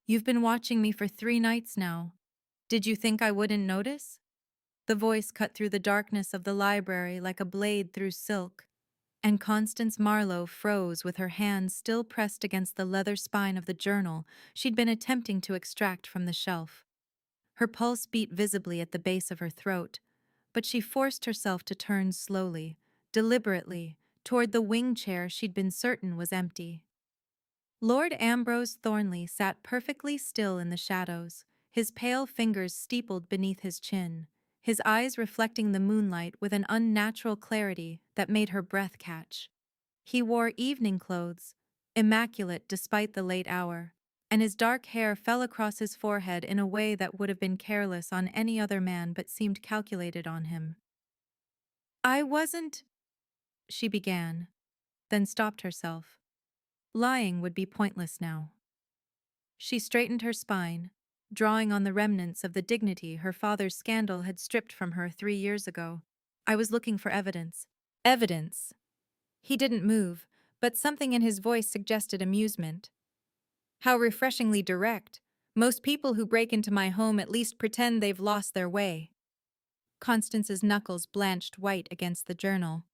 You've been watching me for 3 nights now. Did you think I wouldn't notice? The voice cut through the darkness of the library like a blade through silk, and Constance Marlowe froze with her hands still pressed against the leather spine of the journal she'd been attempting to extract from the shelf. Her pulse beat visibly at the base of her throat, but she forced herself to turn slowly, deliberately, toward the wing chair she'd been certain was empty. Lord Ambrose Thornley sat perfectly still in the shadows, his pale fingers steepled beneath his chin, his eyes reflecting the moonlight with an unnatural clarity that made her breath catch. He wore evening clothes, immaculate despite the late hour, and his dark hair fell across his forehead in a way that would have been careless on any other man but seemed calculated on him. "I wasn't," she began, then stopped herself. Lying would be pointless now. She straightened her spine, drawing on the remnants of the dignity her father's scandal had stripped from her 3 years ago. "I was looking for evidence." Evidence. He didn't move, but something in his voice suggested amusement. "How refreshingly direct. Most people who break into my home at least pretend they've lost their way." Constance's knuckles blanched white against the journal.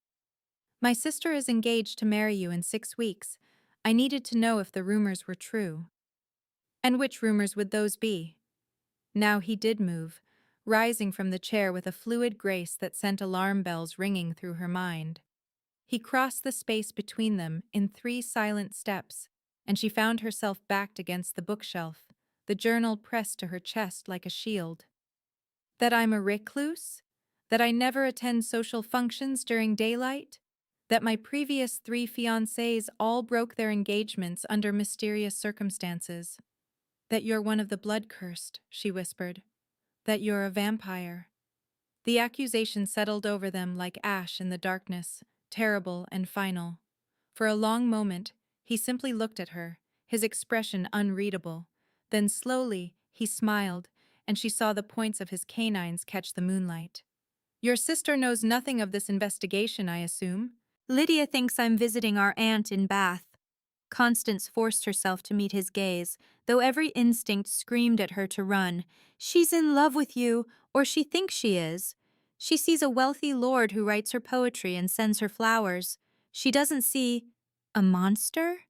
"My sister is engaged to marry you in 6 weeks. I needed to know if the rumors were true." "And which rumors would those be?" Now he did move, rising from the chair with a fluid grace that sent alarm bells ringing through her mind. He crossed the space between them in 3 silent steps, and she found herself backed against the bookshelf, the journal pressed to her chest like a shield. "That I'm a recluse? That I never attend social functions during daylight? That my previous 3 fiancés all broke their engagements under mysterious circumstances? That you're one of the blood-cursed," she whispered. "That you're a vampire." The accusation settled over them like ash in the darkness, terrible and final. For a long moment, he simply looked at her, his expression unreadable. Then slowly, he smiled, and she saw the points of his canines catch the moonlight. "Your sister knows nothing of this investigation, I assume?" "Lydia thinks I'm visiting our aunt in Bath." Constance forced herself to meet his gaze, though every instinct screamed at her to run. "She's in love with you, or she thinks she is. She sees a wealthy lord who writes her poetry and sends her flowers. She doesn't see a monster?"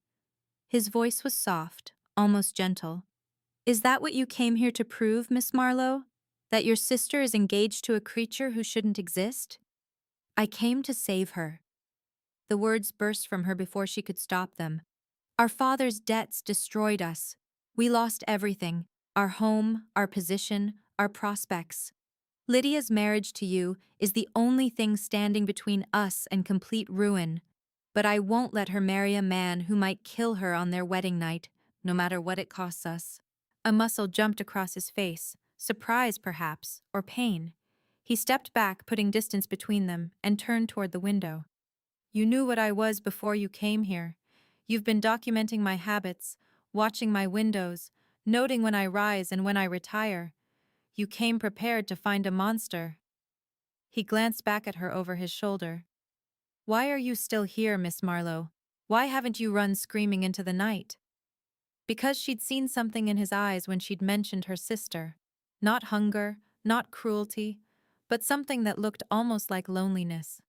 His voice was soft, almost gentle. "Is that what you came here to prove, Miss Marlowe? That your sister is engaged to a creature who shouldn't exist?" "I came to save her." The words burst from her before she could stop them. "Our father's debts destroyed us. We lost everything, our home, our position, our prospects. Lydia's marriage to you is the only thing standing between us and complete ruin. But I won't let her marry a man who might kill her on their wedding night, no matter what it costs us." A muscle jumped across his face, surprise perhaps, or pain. He stepped back, putting distance between them, and turned toward the window. "You knew what I was before you came here. You've been documenting my habits, watching my windows, noting when I rise and when I retire. You came prepared to find a monster." He glanced back at her over his shoulder. "Why are you still here, Miss Marlowe? Why haven't you run screaming into the night?" Because she'd seen something in his eyes when she'd mentioned her sister. Not hunger, not cruelty, but something that looked almost like loneliness.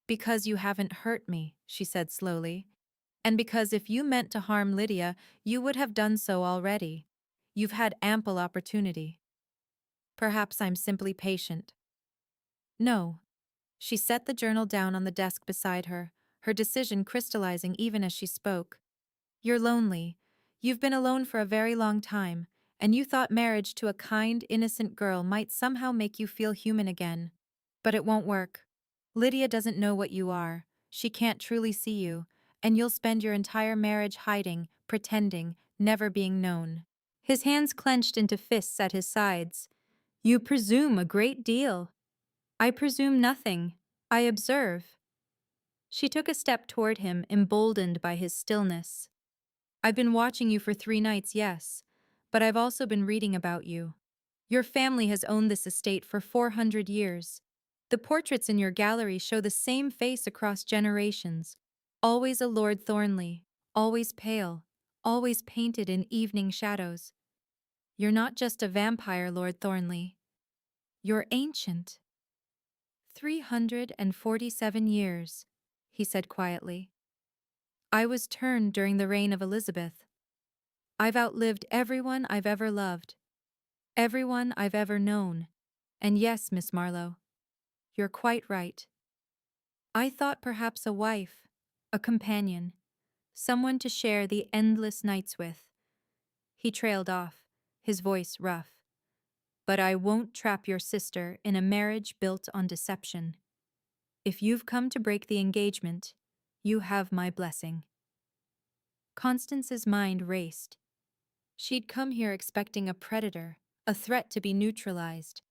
"Because you haven't hurt me," she said slowly. "And because if you meant to harm Lydia, you would have done so already. You've had ample opportunity. Perhaps I'm simply patient." "No." She set the journal down on the desk beside her, her decision crystallizing even as she spoke. "You're lonely. You've been alone for a very long time, and you thought marriage to a kind, innocent girl might somehow make you feel human again. But it won't work. Lydia doesn't know what you are. She can't truly see you, and you'll spend your entire marriage hiding, pretending, never being known." His hands clenched into fists at his sides. "You presume a great deal." "I presume nothing. I observe." She took a step toward him, emboldened by his stillness. "I've been watching you for 3 nights, yes, but I've also been reading about you. Your family has owned this estate for 400 years. The portraits in your gallery show the same face across generations. Always a Lord Thornley, always pale, always painted in evening shadows. You're not just a vampire, Lord Thornley. You're ancient. 347 years, he said quietly. I was turned during the reign of Elizabeth. I've outlived everyone I've ever loved, everyone I've ever known. And yes, Miss Marlowe, you're quite right. I thought perhaps a wife, a companion, someone to share the endless nights with. He trailed off, his voice rough. But I won't trap your sister in a marriage built on deception. If you've come to break the engagement, you have my blessing. Constance's mind raced. She'd come here expecting a predator, a threat to be neutralized.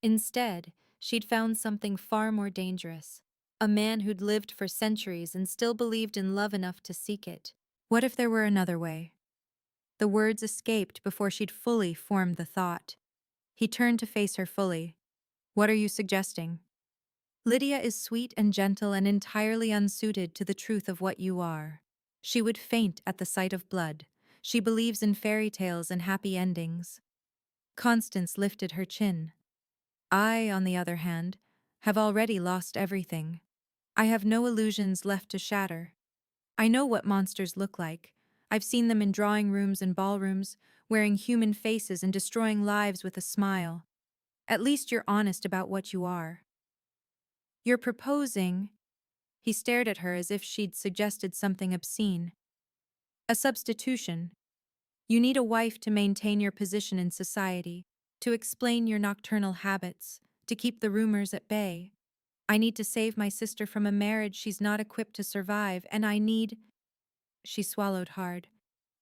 Instead, she'd found something far more dangerous. A man who'd lived for centuries and still believed in love enough to seek it. What if there were another way? The words escaped before she'd fully formed the thought. He turned to face her fully. What are you suggesting? Lydia is sweet and gentle and entirely unsuited to the truth of what you are. She would faint at the sight of blood. She believes in fairy tales and happy endings. Constance lifted her chin. I, on the other hand, have already lost everything. I have no illusions left to shatter. I know what monsters look like. I've seen them in drawing rooms and ballrooms, wearing human faces and destroying lives with a smile. At least you're honest about what you are. You're proposing. He stared at her as if she'd suggested something obscene. A substitution. You need a wife to maintain your position in society, to explain your nocturnal habits, to keep the rumors at bay. I need to save my sister from a marriage she's not equipped to survive, and I need— She swallowed hard.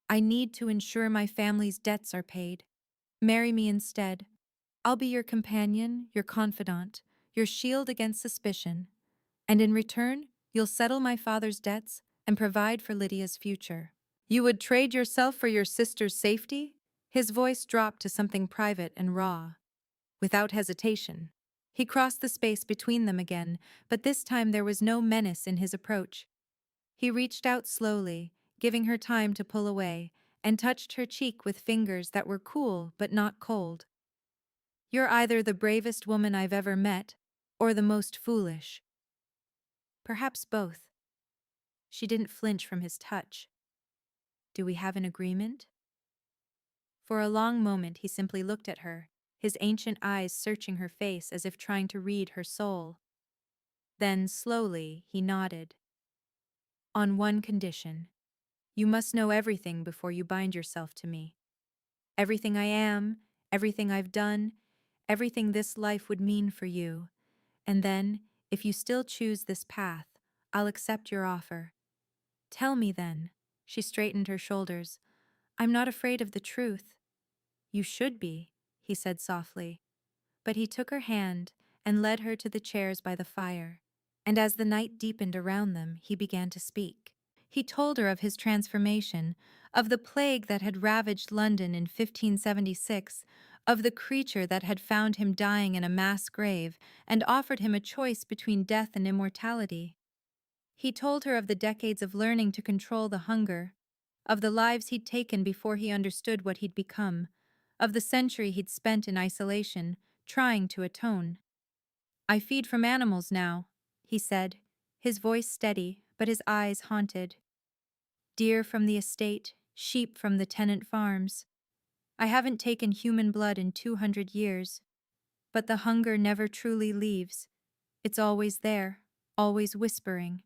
I need to ensure my family's debts are paid. Marry me instead. I'll be your companion, your confidant, your shield against suspicion. And in return, you'll settle my father's debts and provide for Lydia's future. You would trade yourself for your sister's safety? His voice dropped to something private and raw. Without hesitation, he crossed the space between them again, but this time there was no menace in his approach. He reached out slowly, giving her time to pull away, and touched her cheek with fingers that were cool but not cold. You're either the bravest woman I've ever met, or the most foolish. Perhaps both. She didn't flinch from his touch. Do we have an agreement? For a long moment he simply looked at her, his ancient eyes searching her face as if trying to read her soul. Then, slowly, he nodded. On one condition. You must know everything before you bind yourself to me. Everything I am, everything I've done, everything this life would mean for you. And then, if you still choose this path, I'll accept your offer. Tell me then. She straightened her shoulders. I'm not afraid of the truth. You should be, he said softly. But he took her hand and led her to the chairs by the fire. And as the night deepened around them, he began to speak. He told her of his transformation, of the plague that had ravaged London in 1576, of the creature that had found him dying in a mass grave and offered him a choice between death and immortality. He told her of the decades of learning to control the hunger, of the lives he'd taken before he understood what he'd become, of the century he'd spent in isolation, trying to atone. I feed from animals now, he said, his voice steady, but his eyes haunted. Deer from the estate, sheep from the tenant farms. I haven't taken human blood in 200 years. But the hunger never truly leaves. It's always there, always whispering.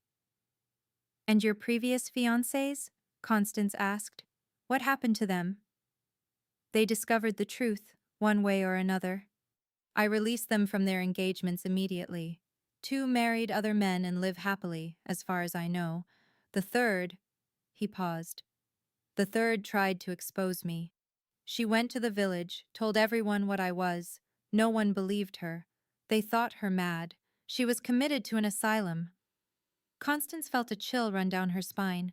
And your previous fiancés? Constance asked. What happened to them? They discovered the truth, one way or another. I released them from their engagements immediately. 2 married other men and live happily, as far as I know. The third— He paused. The third tried to expose me. She went to the village, told everyone what I was. No one believed her. They thought her mad. She was committed to an asylum. Constance felt a chill run down her spine.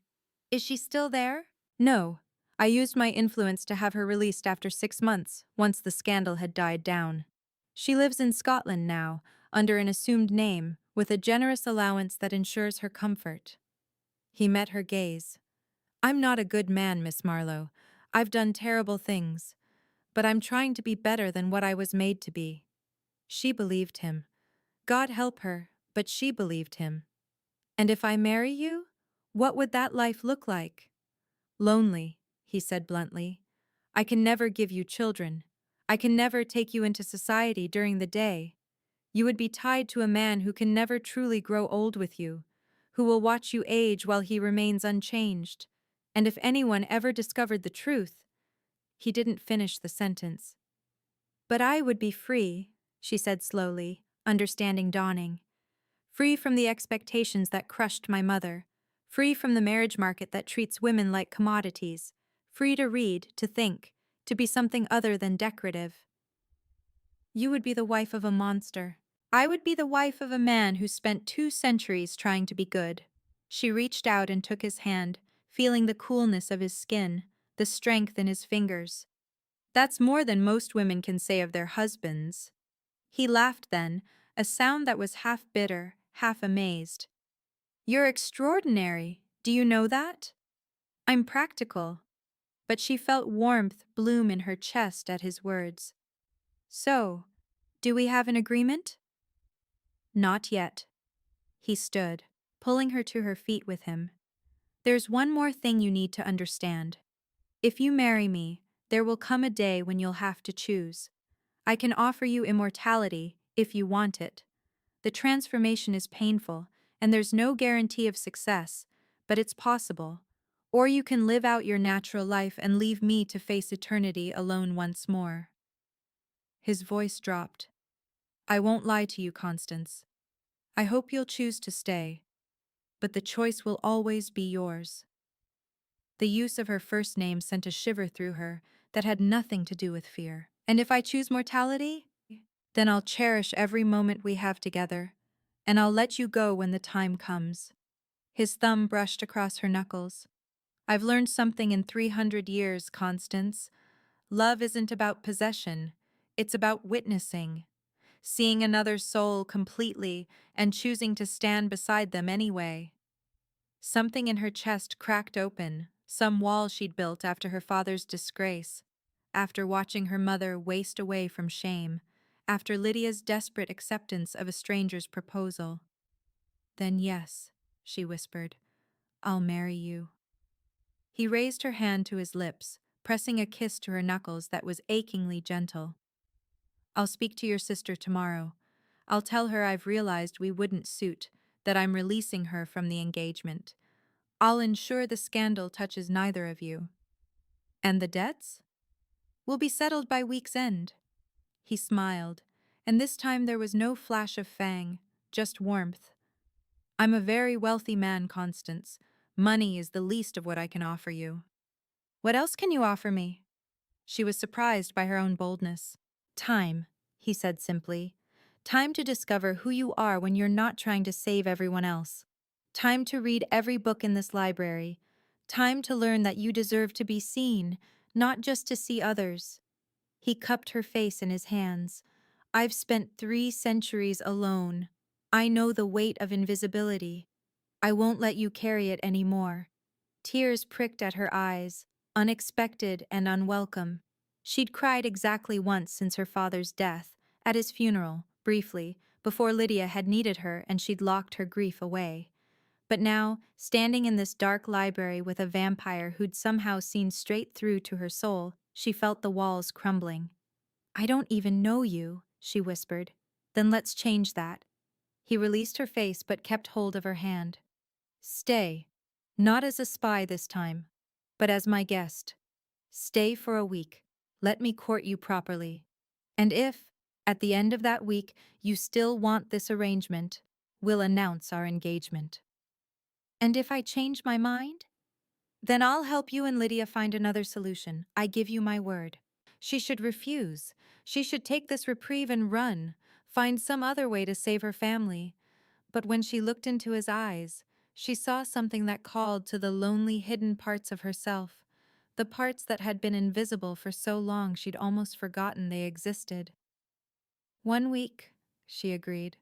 Is she still there? No. I used my influence to have her released after 6 months, once the scandal had died down. She lives in Scotland now, under an assumed name, with a generous allowance that ensures her comfort. He met her gaze. I'm not a good man, Miss Marlowe. I've done terrible things, but I'm trying to be better than what I was made to be. She believed him. God help her, but she believed him. And if I marry you, what would that life look like? Lonely, he said bluntly. I can never give you children. I can never take you into society during the day. You would be tied to a man who can never truly grow old with you, who will watch you age while he remains unchanged. And if anyone ever discovered the truth, he didn't finish the sentence. But I would be free, she said slowly, understanding dawning. Free from the expectations that crushed my mother, free from the marriage market that treats women like commodities, free to read, to think, to be something other than decorative. You would be the wife of a monster. I would be the wife of a man who spent 2 centuries trying to be good. She reached out and took his hand, feeling the coolness of his skin, the strength in his fingers. That's more than most women can say of their husbands. He laughed then, a sound that was half bitter, half amazed. You're extraordinary. Do you know that? I'm practical. But she felt warmth bloom in her chest at his words. So, do we have an agreement? Not yet. He stood, pulling her to her feet with him. There's one more thing you need to understand. If you marry me, there will come a day when you'll have to choose. I can offer you immortality if you want it. The transformation is painful, and there's no guarantee of success, but it's possible. Or you can live out your natural life and leave me to face eternity alone once more. His voice dropped. I won't lie to you, Constance. I hope you'll choose to stay, but the choice will always be yours. The use of her first name sent a shiver through her that had nothing to do with fear. And if I choose mortality? Then I'll cherish every moment we have together, and I'll let you go when the time comes. His thumb brushed across her knuckles. I've learned something in 300 years, Constance. Love isn't about possession, it's about witnessing, seeing another soul completely and choosing to stand beside them anyway. Something in her chest cracked open, some wall she'd built after her father's disgrace, after watching her mother waste away from shame, after Lydia's desperate acceptance of a stranger's proposal. Then yes, she whispered, I'll marry you. He raised her hand to his lips, pressing a kiss to her knuckles that was achingly gentle. I'll speak to your sister tomorrow. I'll tell her I've realized we wouldn't suit, that I'm releasing her from the engagement. I'll ensure the scandal touches neither of you. And the debts? Will be settled by week's end. He smiled, and this time there was no flash of fang, just warmth. I'm a very wealthy man, Constance. Money is the least of what I can offer you. What else can you offer me? She was surprised by her own boldness. Time, he said simply. Time to discover who you are when you're not trying to save everyone else. Time to read every book in this library. Time to learn that you deserve to be seen, not just to see others. He cupped her face in his hands. I've spent 3 centuries alone. I know the weight of invisibility. I won't let you carry it any more. Tears pricked at her eyes, unexpected and unwelcome. She'd cried exactly once since her father's death, at his funeral, briefly, before Lydia had needed her and she'd locked her grief away. But now, standing in this dark library with a vampire who'd somehow seen straight through to her soul, she felt the walls crumbling. I don't even know you, she whispered. Then let's change that. He released her face but kept hold of her hand. Stay. Not as a spy this time, but as my guest. Stay for a week. Let me court you properly. And if, at the end of that week, you still want this arrangement, we'll announce our engagement. And if I change my mind? Then I'll help you and Lydia find another solution. I give you my word. She should refuse. She should take this reprieve and run, find some other way to save her family. But when she looked into his eyes, she saw something that called to the lonely hidden parts of herself, the parts that had been invisible for so long she'd almost forgotten they existed. 1 week, she agreed.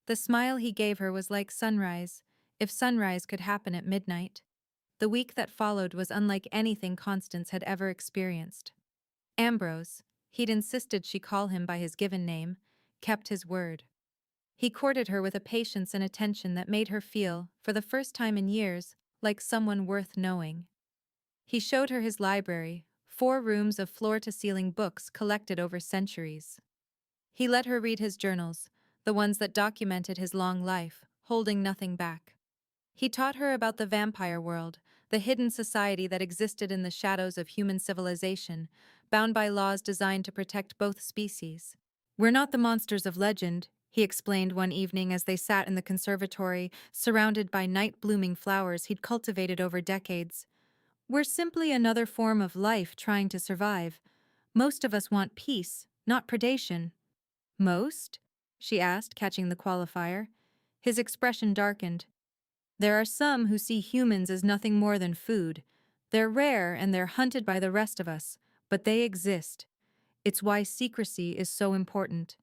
The smile he gave her was like sunrise, if sunrise could happen at midnight. The week that followed was unlike anything Constance had ever experienced. Ambrose, he'd insisted she call him by his given name, kept his word. He courted her with a patience and attention that made her feel, for the first time in years, like someone worth knowing. He showed her his library, 4 rooms of floor-to-ceiling books collected over centuries. He let her read his journals, the ones that documented his long life, holding nothing back. He taught her about the vampire world, the hidden society that existed in the shadows of human civilization, bound by laws designed to protect both species. "We're not the monsters of legend," he explained one evening as they sat in the conservatory, surrounded by night-blooming flowers he'd cultivated over decades. "We're simply another form of life trying to survive. Most of us want peace, not predation." "Most?" she asked, catching the qualifier. His expression darkened. "There are some who see humans as nothing more than food. They're rare and they're hunted by the rest of us, but they exist. It's why secrecy is so important.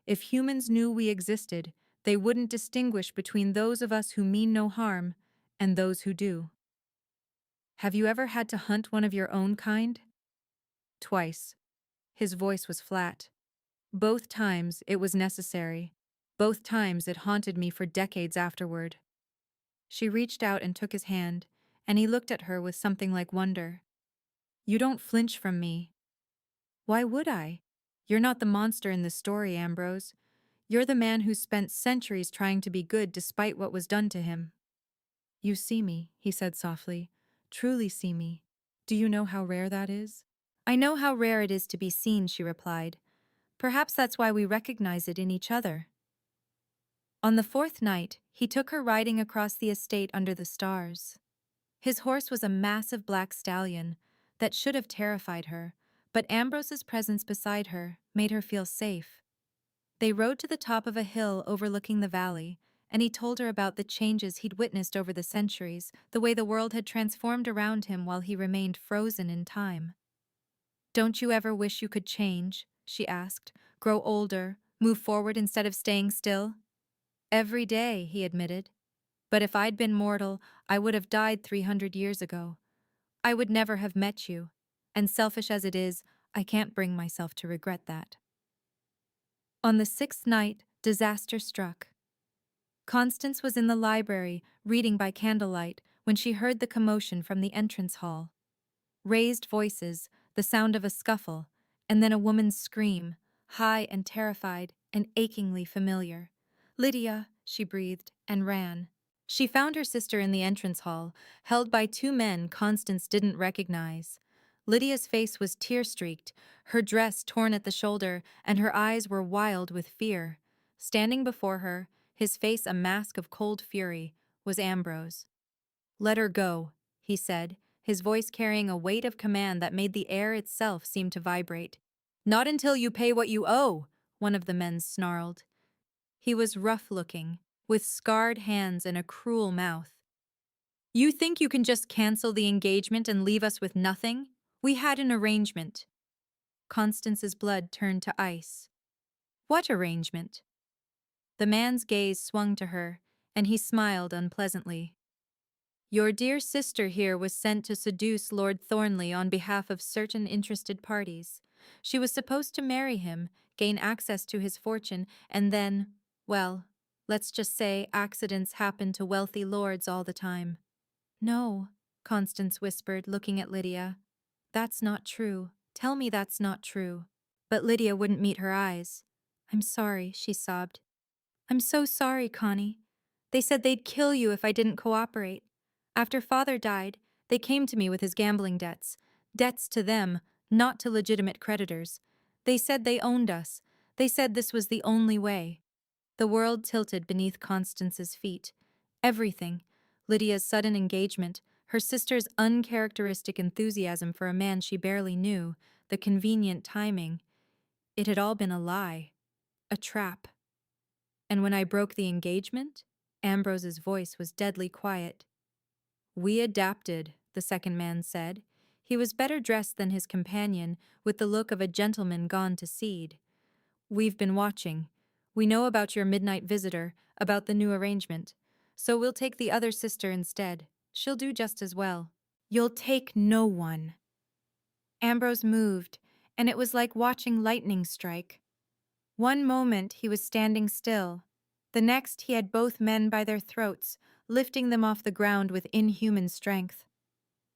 If humans knew we existed, they wouldn't distinguish between those of us who mean no harm and those who do." "Have you ever had to hunt one of your own kind?" "Twice." His voice was flat. "Both times it was necessary. Both times it haunted me for decades afterward." She reached out and took his hand, and he looked at her with something like wonder. "You don't flinch from me." "Why would I? You're not the monster in the story, Ambrose. You're the man who spent centuries trying to be good despite what was done to him." "You see me," he said softly. "Truly see me. Do you know how rare that is?" "I know how rare it is to be seen," she replied. "Perhaps that's why we recognize it in each other." On the 4th night, he took her riding across the estate under the stars. His horse was a massive black stallion that should have terrified her, but Ambrose's presence beside her made her feel safe. They rode to the top of a hill overlooking the valley, and he told her about the changes he'd witnessed over the centuries, the way the world had transformed around him while he remained frozen in time. "Don't you ever wish you could change?" she asked. "Grow older, move forward instead of staying still?" "Every day," he admitted. "But if I'd been mortal, I would have died 300 years ago. I would never have met you, and selfish as it is, I can't bring myself to regret that." On the 6th night, disaster struck. Constance was in the library, reading by candlelight, when she heard the commotion from the entrance hall. Raised voices, the sound of a scuffle, and then a woman's scream, high and terrified and achingly familiar. "Lydia," she breathed, and ran. She found her sister in the entrance hall, held by 2 men Constance didn't recognize. Lydia's face was tear-streaked, her dress torn at the shoulder, and her eyes were wild with fear. Standing before her, his face a mask of cold fury, was Ambrose. "Let her go," he said, his voice carrying a weight of command that made the air itself seem to vibrate. "Not until you pay what you owe," one of the men snarled. He was rough-looking, with scarred hands and a cruel mouth. "You think you can just cancel the engagement and leave us with nothing? We had an arrangement." Constance's blood turned to ice. "What arrangement?" The man's gaze swung to her, and he smiled unpleasantly. "Your dear sister here was sent to seduce Lord Thornley on behalf of certain interested parties. She was supposed to marry him, gain access to his fortune, and then, well, let's just say accidents happen to wealthy lords all the time." "No," Constance whispered, looking at Lydia. "That's not true. Tell me that's not true." But Lydia wouldn't meet her eyes. "I'm sorry," she sobbed. "I'm so sorry, Connie. They said they'd kill you if I didn't cooperate. After Father died, they came to me with his gambling debts. Debts to them, not to legitimate creditors. They said they owned us. They said this was the only way." The world tilted beneath Constance's feet. Everything. Lydia's sudden engagement, her sister's uncharacteristic enthusiasm for a man she barely knew, the convenient timing. It had all been a lie. A trap. "And when I broke the engagement?" Ambrose's voice was deadly quiet. "We adapted," the second man said. He was better dressed than his companion, with the look of a gentleman gone to seed. "We've been watching. We know about your midnight visitor, about the new arrangement. So we'll take the other sister instead. She'll do just as well. You'll take no one. Ambrose moved, and it was like watching lightning strike. One moment he was standing still. The next he had both men by their throats, lifting them off the ground with inhuman strength.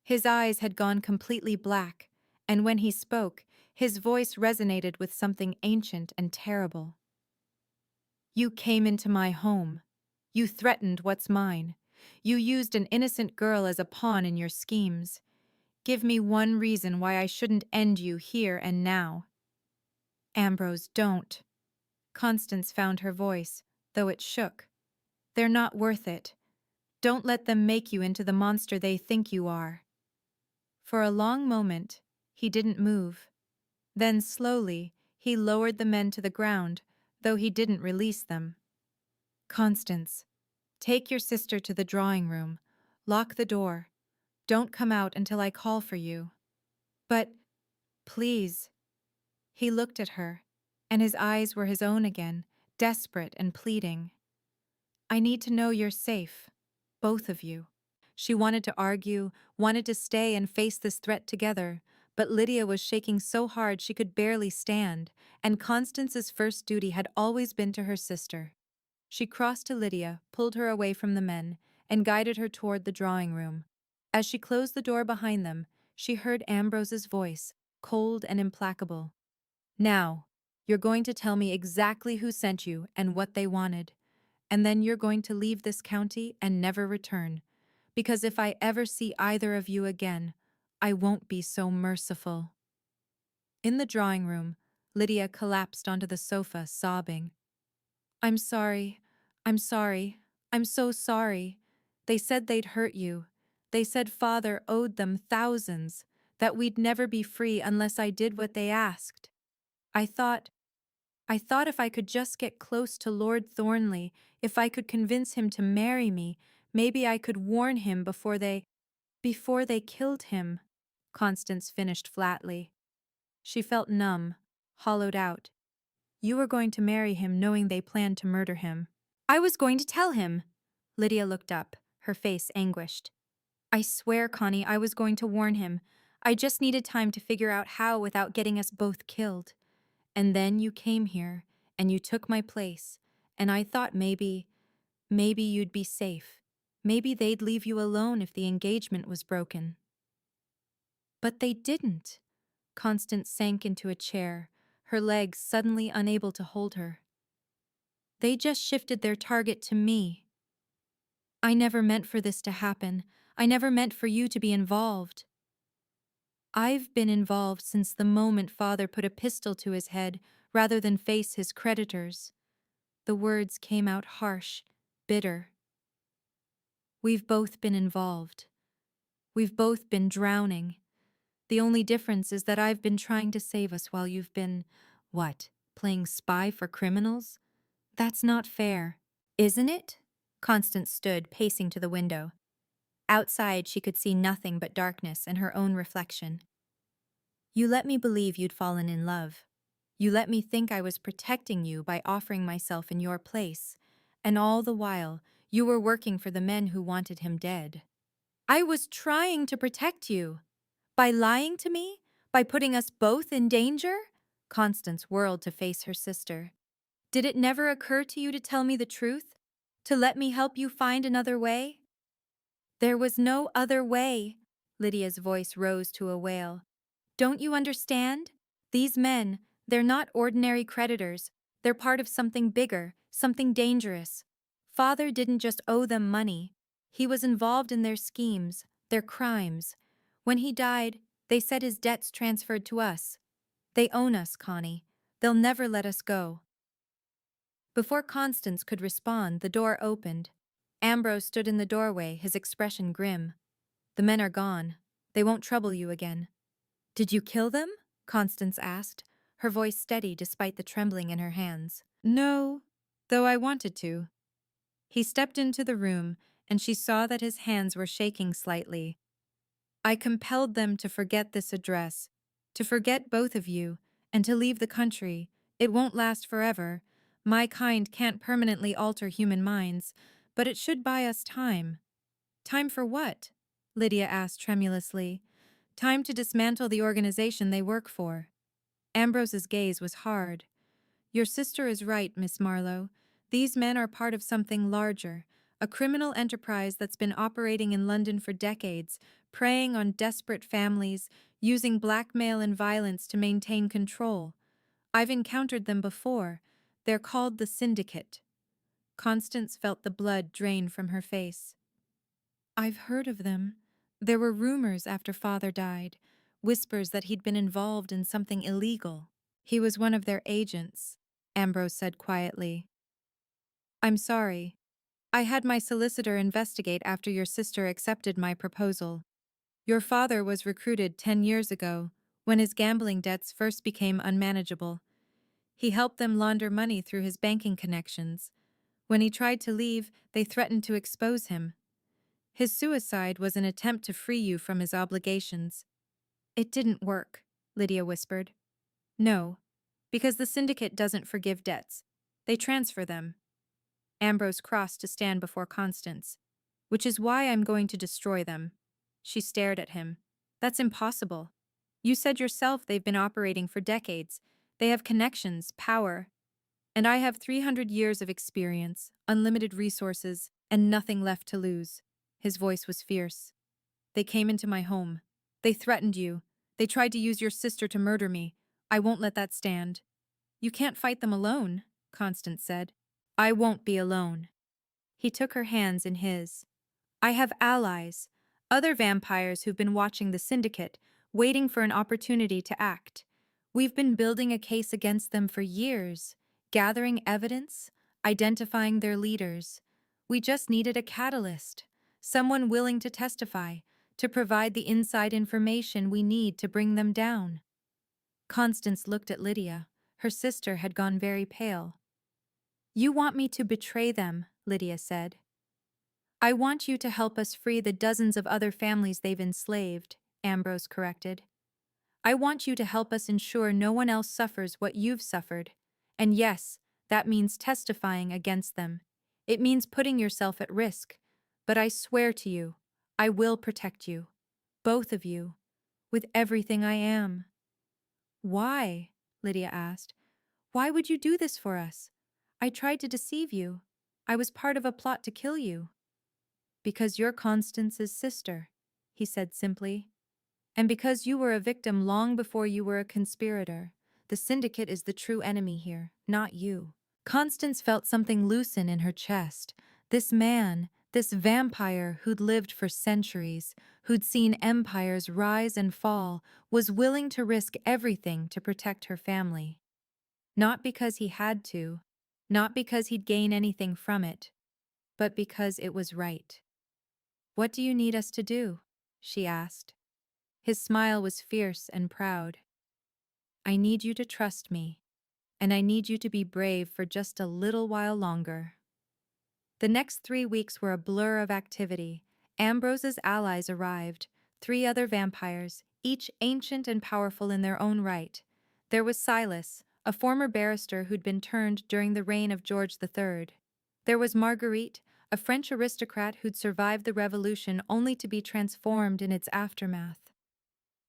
His eyes had gone completely black, and when he spoke, his voice resonated with something ancient and terrible. You came into my home. You threatened what's mine. You used an innocent girl as a pawn in your schemes. Give me one reason why I shouldn't end you here and now. Ambrose, don't. Constance found her voice, though it shook. They're not worth it. Don't let them make you into the monster they think you are. For a long moment, he didn't move. Then slowly, he lowered the men to the ground, though he didn't release them. Constance, take your sister to the drawing room. Lock the door. Don't come out until I call for you. But, please. He looked at her, and his eyes were his own again, desperate and pleading. I need to know you're safe. Both of you. She wanted to argue, wanted to stay and face this threat together, but Lydia was shaking so hard she could barely stand, and Constance's first duty had always been to her sister. She crossed to Lydia, pulled her away from the men, and guided her toward the drawing room. As she closed the door behind them, she heard Ambrose's voice, cold and implacable. Now, you're going to tell me exactly who sent you and what they wanted, and then you're going to leave this county and never return, because if I ever see either of you again, I won't be so merciful. In the drawing room, Lydia collapsed onto the sofa, sobbing. I'm sorry. I'm sorry. I'm so sorry. They said they'd hurt you. They said Father owed them thousands, that we'd never be free unless I did what they asked. I thought if I could just get close to Lord Thornley, if I could convince him to marry me, maybe I could warn him before they killed him. Constance finished flatly. She felt numb, hollowed out. You were going to marry him knowing they planned to murder him. I was going to tell him. Lydia looked up, her face anguished. I swear, Connie, I was going to warn him. I just needed time to figure out how without getting us both killed. And then you came here, and you took my place, and I thought maybe you'd be safe. Maybe they'd leave you alone if the engagement was broken. But they didn't. Constance sank into a chair, her legs suddenly unable to hold her. They just shifted their target to me. I never meant for this to happen. I never meant for you to be involved. I've been involved since the moment Father put a pistol to his head rather than face his creditors. The words came out harsh, bitter. We've both been involved. We've both been drowning. The only difference is that I've been trying to save us while you've been, what, playing spy for criminals? That's not fair, isn't it? Constance stood, pacing to the window. Outside, she could see nothing but darkness and her own reflection. You let me believe you'd fallen in love. You let me think I was protecting you by offering myself in your place, and all the while, you were working for the men who wanted him dead. I was trying to protect you. By lying to me? By putting us both in danger? Constance whirled to face her sister. Did it never occur to you to tell me the truth? To let me help you find another way? There was no other way. Lydia's voice rose to a wail. Don't you understand? These men, they're not ordinary creditors. They're part of something bigger, something dangerous. Father didn't just owe them money. He was involved in their schemes, their crimes. When he died, they said his debts transferred to us. They own us, Connie. They'll never let us go. Before Constance could respond, the door opened. Ambrose stood in the doorway, his expression grim. The men are gone. They won't trouble you again. Did you kill them? Constance asked, her voice steady despite the trembling in her hands. No, though I wanted to. He stepped into the room, and she saw that his hands were shaking slightly. I compelled them to forget this address, to forget both of you, and to leave the country. It won't last forever. My kind can't permanently alter human minds, but it should buy us time. Time for what? Lydia asked tremulously. Time to dismantle the organization they work for. Ambrose's gaze was hard. Your sister is right, Miss Marlowe. These men are part of something larger, a criminal enterprise that's been operating in London for decades, preying on desperate families, using blackmail and violence to maintain control. I've encountered them before. They're called the Syndicate. Constance felt the blood drain from her face. I've heard of them. There were rumors after Father died, whispers that he'd been involved in something illegal. He was one of their agents, Ambrose said quietly. I'm sorry. I had my solicitor investigate after your sister accepted my proposal. Your father was recruited 10 years ago, when his gambling debts first became unmanageable. He helped them launder money through his banking connections. When he tried to leave, they threatened to expose him. His suicide was an attempt to free you from his obligations. It didn't work, Lydia whispered. No, because the syndicate doesn't forgive debts. They transfer them. Ambrose crossed to stand before Constance. Which is why I'm going to destroy them. She stared at him. That's impossible. You said yourself they've been operating for decades. They have connections, power. And I have 300 years of experience, unlimited resources, and nothing left to lose. His voice was fierce. They came into my home. They threatened you. They tried to use your sister to murder me. I won't let that stand. You can't fight them alone, Constance said. I won't be alone. He took her hands in his. I have allies, other vampires who've been watching the syndicate, waiting for an opportunity to act. We've been building a case against them for years, gathering evidence, identifying their leaders. We just needed a catalyst, someone willing to testify, to provide the inside information we need to bring them down. Constance looked at Lydia. Her sister had gone very pale. You want me to betray them, Lydia said. I want you to help us free the dozens of other families they've enslaved, Ambrose corrected. I want you to help us ensure no one else suffers what you've suffered. And yes, that means testifying against them. It means putting yourself at risk. But I swear to you, I will protect you. Both of you. With everything I am. Why? Lydia asked. Why would you do this for us? I tried to deceive you. I was part of a plot to kill you. Because you're Constance's sister, he said simply. And because you were a victim long before you were a conspirator. The syndicate is the true enemy here, not you. Constance felt something loosen in her chest. This man, this vampire who'd lived for centuries, who'd seen empires rise and fall, was willing to risk everything to protect her family. Not because he had to, not because he'd gain anything from it, but because it was right. What do you need us to do? She asked. His smile was fierce and proud. I need you to trust me, and I need you to be brave for just a little while longer. The next 3 weeks were a blur of activity. Ambrose's allies arrived, 3 other vampires, each ancient and powerful in their own right. There was Silas, a former barrister who'd been turned during the reign of George III. There was Marguerite, a French aristocrat who'd survived the revolution only to be transformed in its aftermath.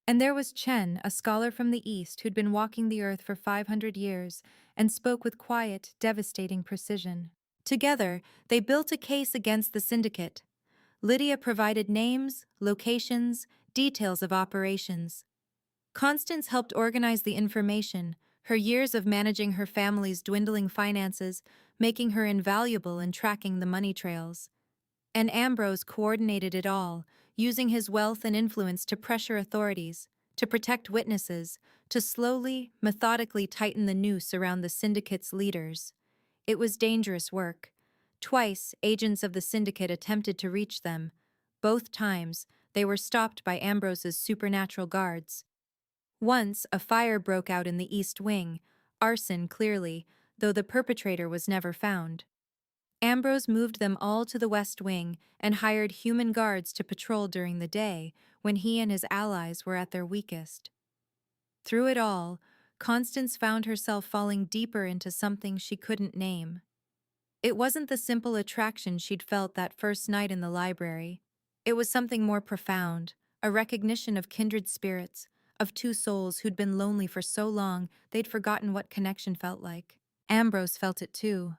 And there was Chen, a scholar from the East who'd been walking the earth for 500 years and spoke with quiet, devastating precision. Together, they built a case against the syndicate. Lydia provided names, locations, details of operations. Constance helped organize the information, her years of managing her family's dwindling finances, making her invaluable in tracking the money trails. And Ambrose coordinated it all, using his wealth and influence to pressure authorities, to protect witnesses, to slowly, methodically tighten the noose around the syndicate's leaders. It was dangerous work. Twice, agents of the syndicate attempted to reach them. Both times, they were stopped by Ambrose's supernatural guards. Once, a fire broke out in the East Wing, arson clearly, though the perpetrator was never found. Ambrose moved them all to the West Wing and hired human guards to patrol during the day when he and his allies were at their weakest. Through it all, Constance found herself falling deeper into something she couldn't name. It wasn't the simple attraction she'd felt that first night in the library. It was something more profound, a recognition of kindred spirits, of two souls who'd been lonely for so long they'd forgotten what connection felt like. Ambrose felt it too.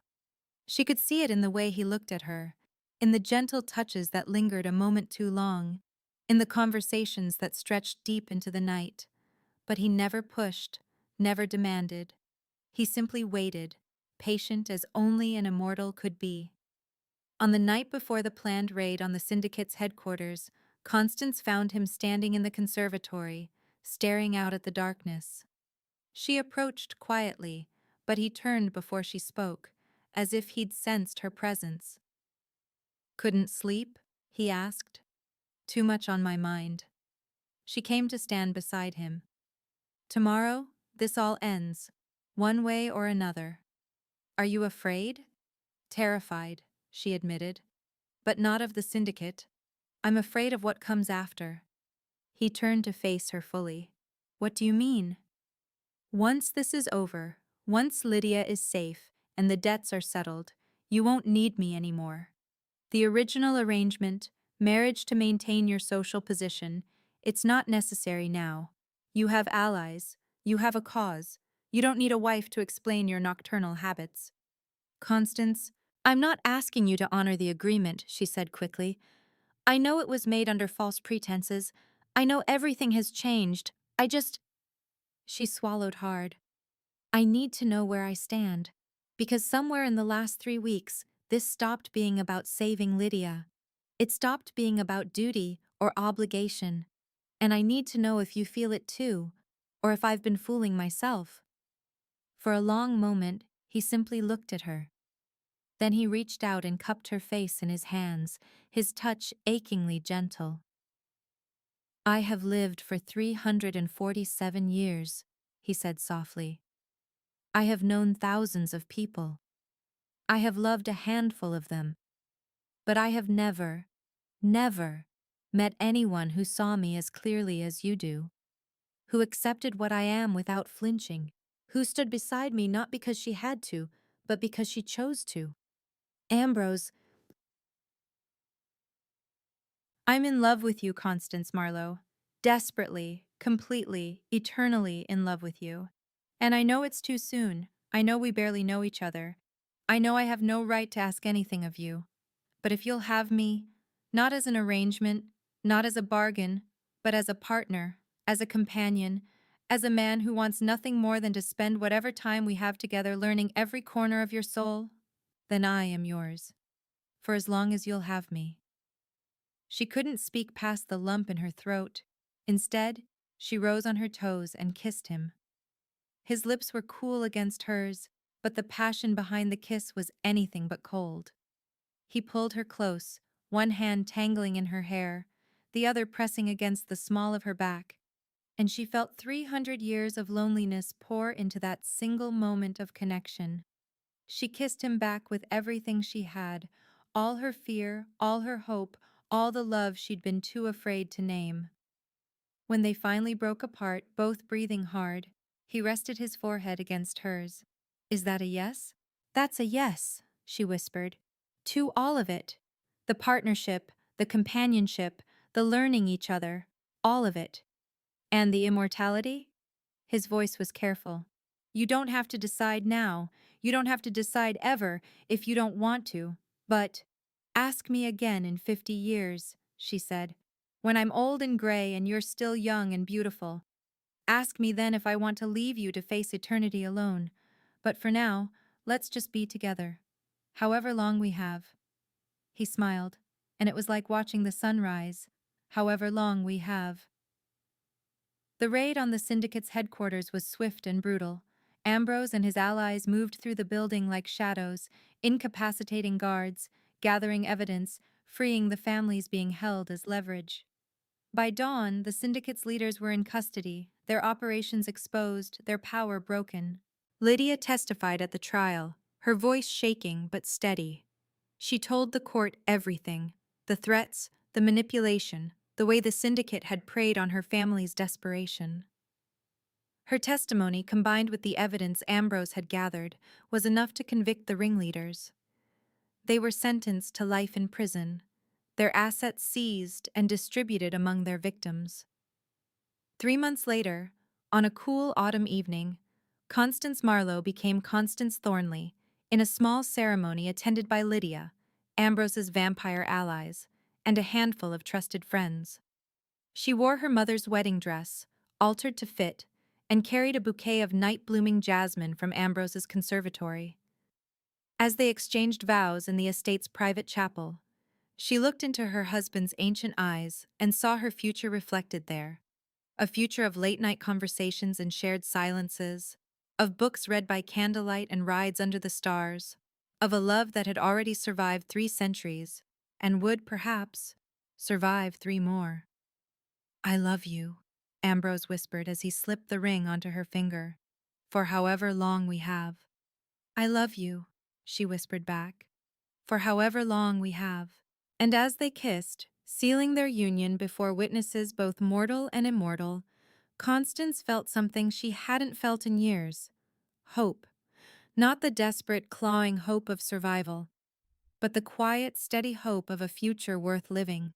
She could see it in the way he looked at her, in the gentle touches that lingered a moment too long, in the conversations that stretched deep into the night. But he never pushed, never demanded. He simply waited, patient as only an immortal could be. On the night before the planned raid on the syndicate's headquarters, Constance found him standing in the conservatory, staring out at the darkness. She approached quietly, but he turned before she spoke, as if he'd sensed her presence. "Couldn't sleep?" he asked. "Too much on my mind." She came to stand beside him. "Tomorrow, this all ends, one way or another." "Are you afraid?" "Terrified," she admitted. "But not of the syndicate. I'm afraid of what comes after." He turned to face her fully. "What do you mean?" "Once this is over, once Lydia is safe and the debts are settled, you won't need me anymore. The original arrangement, marriage to maintain your social position, it's not necessary now. You have allies, you have a cause, you don't need a wife to explain your nocturnal habits." "Constance, I'm not asking you to honor the agreement," she said quickly. "I know it was made under false pretenses. I know everything has changed. I just—" She swallowed hard. "I need to know where I stand. Because somewhere in the last 3 weeks, this stopped being about saving Lydia. It stopped being about duty or obligation. And I need to know if you feel it too, or if I've been fooling myself." For a long moment, he simply looked at her. Then he reached out and cupped her face in his hands, his touch achingly gentle. "I have lived for 347 years, he said softly. "I have known thousands of people. I have loved a handful of them. But I have never, never met anyone who saw me as clearly as you do, who accepted what I am without flinching, who stood beside me not because she had to, but because she chose to. Ambrose, I'm in love with you, Constance Marlowe. Desperately, completely, eternally in love with you. And I know it's too soon. I know we barely know each other. I know I have no right to ask anything of you. But if you'll have me, not as an arrangement, not as a bargain, but as a partner, as a companion, as a man who wants nothing more than to spend whatever time we have together learning every corner of your soul, then I am yours. For as long as you'll have me." She couldn't speak past the lump in her throat. Instead, she rose on her toes and kissed him. His lips were cool against hers, but the passion behind the kiss was anything but cold. He pulled her close, one hand tangling in her hair, the other pressing against the small of her back, and she felt 300 years of loneliness pour into that single moment of connection. She kissed him back with everything she had, all her fear, all her hope, all the love she'd been too afraid to name. When they finally broke apart, both breathing hard, he rested his forehead against hers. "Is that a yes?" "That's a yes," she whispered. "To all of it. The partnership, the companionship, the learning each other, all of it." "And the immortality?" His voice was careful. "You don't have to decide now. You don't have to decide ever if you don't want to. But ask me again in 50 years, she said. "When I'm old and gray and you're still young and beautiful. Ask me then if I want to leave you to face eternity alone. But for now, let's just be together. However long we have." He smiled, and it was like watching the sun rise. "However long we have." The raid on the syndicate's headquarters was swift and brutal. Ambrose and his allies moved through the building like shadows, incapacitating guards, gathering evidence, freeing the families being held as leverage. By dawn, the syndicate's leaders were in custody, their operations exposed, their power broken. Lydia testified at the trial, her voice shaking but steady. She told the court everything: the threats, the manipulation, the way the syndicate had preyed on her family's desperation. Her testimony, combined with the evidence Ambrose had gathered, was enough to convict the ringleaders. They were sentenced to life in prison. their assets seized and distributed among their victims. 3 months later, on a cool autumn evening, Constance Marlowe became Constance Thornley in a small ceremony attended by Lydia, Ambrose's vampire allies, and a handful of trusted friends. She wore her mother's wedding dress, altered to fit, and carried a bouquet of night-blooming jasmine from Ambrose's conservatory. As they exchanged vows in the estate's private chapel, she looked into her husband's ancient eyes and saw her future reflected there. A future of late-night conversations and shared silences, of books read by candlelight and rides under the stars, of a love that had already survived 3 centuries, and would, perhaps, survive 3 more. "I love you," Ambrose whispered as he slipped the ring onto her finger, "for however long we have." "I love you," she whispered back, "for however long we have." And as they kissed, sealing their union before witnesses both mortal and immortal, Constance felt something she hadn't felt in years: hope. Not the desperate, clawing hope of survival, but the quiet, steady hope of a future worth living.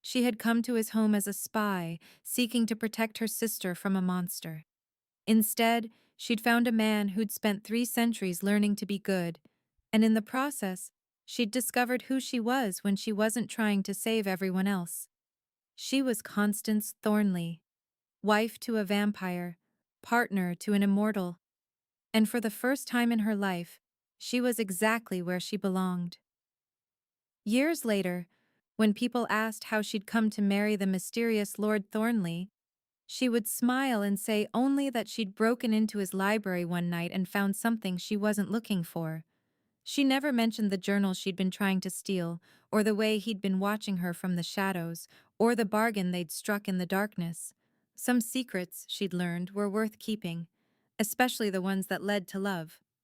She had come to his home as a spy, seeking to protect her sister from a monster. Instead, she'd found a man who'd spent 3 centuries learning to be good, and in the process, she'd discovered who she was when she wasn't trying to save everyone else. She was Constance Thornley, wife to a vampire, partner to an immortal, and for the first time in her life, she was exactly where she belonged. Years later, when people asked how she'd come to marry the mysterious Lord Thornley, she would smile and say only that she'd broken into his library one night and found something she wasn't looking for. She never mentioned the journal she'd been trying to steal, or the way he'd been watching her from the shadows, or the bargain they'd struck in the darkness. Some secrets, she'd learned, were worth keeping, especially the ones that led to love.